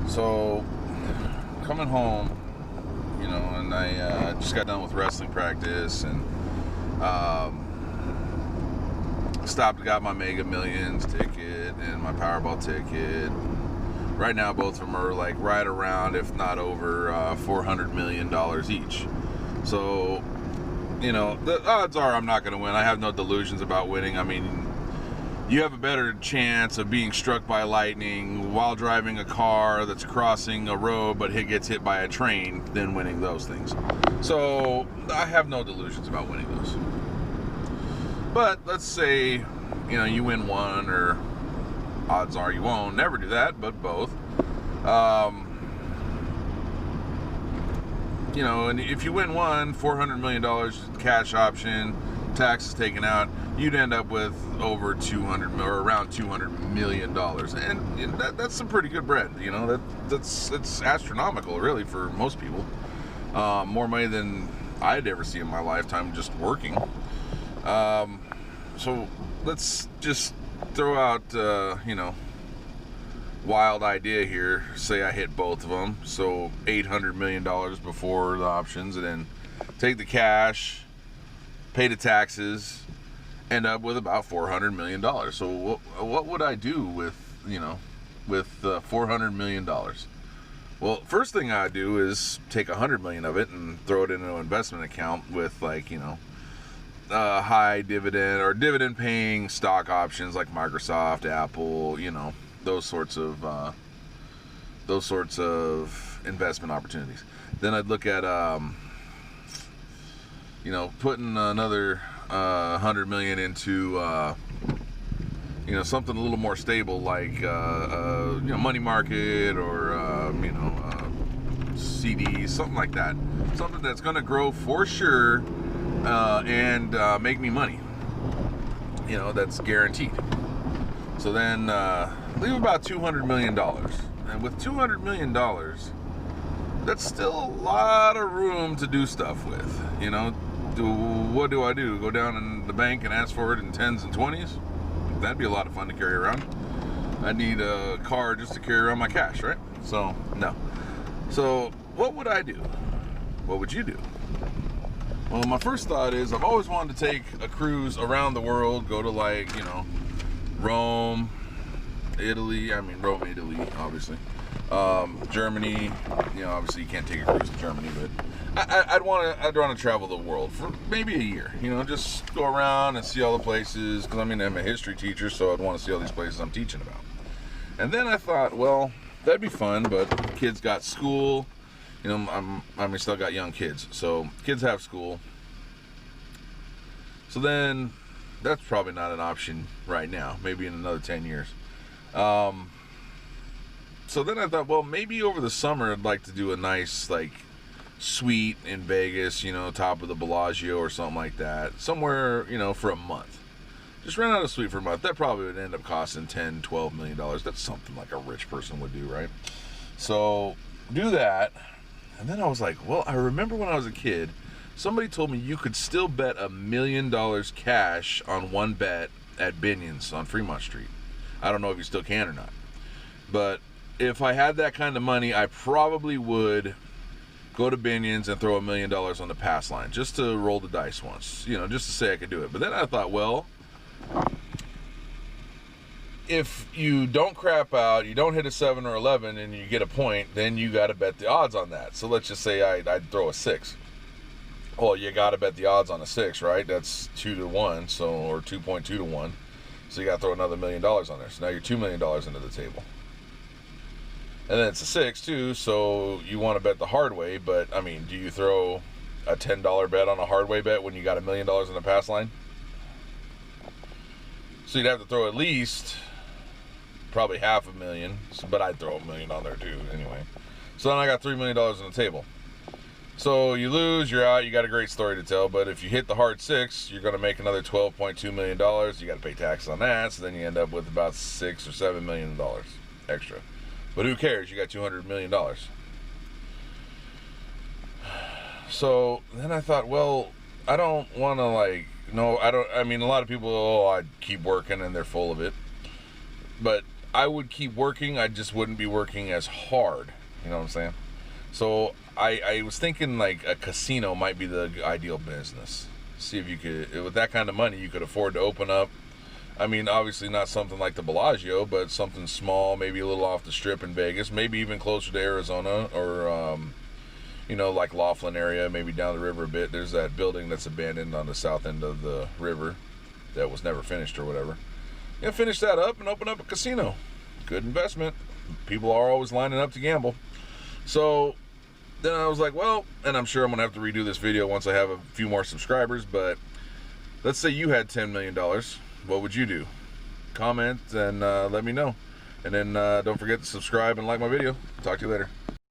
So, coming home, and I just got done with wrestling practice and stopped and got my Mega Millions ticket and my Powerball ticket. Right now, both of them are like right around, if not over, $400 million each. So, the odds are I'm not going to win. I have no delusions about winning. I mean, you have a better chance of being struck by lightning while driving a car that's crossing a road but gets hit by a train than winning those things. So I have no delusions about winning those. But let's say, you win one, or odds are you won't. Never do that, but both. And if you win one, $400 million cash option, taxes taken out, you'd end up with over around $200 million, and that's some pretty good bread. It's astronomical, really, for most people. More money than I'd ever see in my lifetime just working. So let's just throw out, wild idea here. Say I hit both of them, so $800 million before the options, and then take the cash, pay the taxes, end up with about $400 million. So what would I do with $400 million? Well, first thing I'd do is take $100 million of it and throw it into an investment account with high dividend or dividend paying stock options like Microsoft, Apple, those sorts of investment opportunities. Then I'd look at putting another $100 million into something a little more stable, like money market or CDs, something like that. Something that's going to grow for sure and make me money. That's guaranteed. So then leave about $200 million, and with $200 million, that's still a lot of room to do stuff with. What do I do? Go down in the bank and ask for it in 10s and 20s? That'd be a lot of fun to carry around. I need a car just to carry around my cash, right? So, no. So, what would I do? What would you do? Well, my first thought is I've always wanted to take a cruise around the world, go to Rome, Italy, obviously. Germany, obviously you can't take a cruise to Germany, but I'd want to travel the world for maybe a year. Just go around and see all the places, because I'm a history teacher, so I'd want to see all these places I'm teaching about. And then I thought, well, that'd be fun, but kids got school. Still got young kids, so kids have school. So then that's probably not an option right now, maybe in another 10 years. So then I thought, well, maybe over the summer I'd like to do a nice suite in Vegas, top of the Bellagio or something like that, somewhere, for a month. Just rent out a suite for a month. That probably would end up costing $10, $12 million. That's something like a rich person would do, right? So do that. And then I was like, well, I remember when I was a kid, somebody told me you could still bet $1 million cash on one bet at Binion's on Fremont Street. I don't know if you still can or not. But if I had that kind of money, I probably would go to Binion's and throw $1 million on the pass line just to roll the dice once, just to say I could do it. But then I thought, well, if you don't crap out, you don't hit a 7 or 11, and you get a point, then you got to bet the odds on that. So let's just say I'd throw a 6. Well, you got to bet the odds on a 6, right? That's 2 to 1, or 2.2 to 1. So you got to throw another $1 million on there. So now you're $2 million into the table. And then it's a 6 too, so you want to bet the hard way. But do you throw a $10 bet on a hard way bet when you got $1 million in the pass line? So you'd have to throw at least probably $500,000, but I'd throw $1 million on there too anyway. So then I got $3 million on the table. So you lose, you're out, you got a great story to tell, but if you hit the hard 6, you're going to make another $12.2 million. You got to pay taxes on that, so then you end up with about $6 or $7 million extra. But who cares? You got $200 million. So then I thought, well, I don't want to a lot of people, I'd keep working and they're full of it. But I would keep working. I just wouldn't be working as hard. You know what I'm saying? So I was thinking like a casino might be the ideal business. See if you could, with that kind of money, you could afford to open up. I mean, obviously not something like the Bellagio, but something small, maybe a little off the strip in Vegas, maybe even closer to Arizona, or you know, like Laughlin area, maybe down the river a bit. There's that building that's abandoned on the south end of the river that was never finished or whatever. Yeah, finish that up and open up a casino. Good investment. People are always lining up to gamble. So then I was like, well, and I'm sure I'm gonna have to redo this video once I have a few more subscribers, but let's say you had $10 million. What would you do? Comment and let me know. And then don't forget to subscribe and like my video. Talk to you later.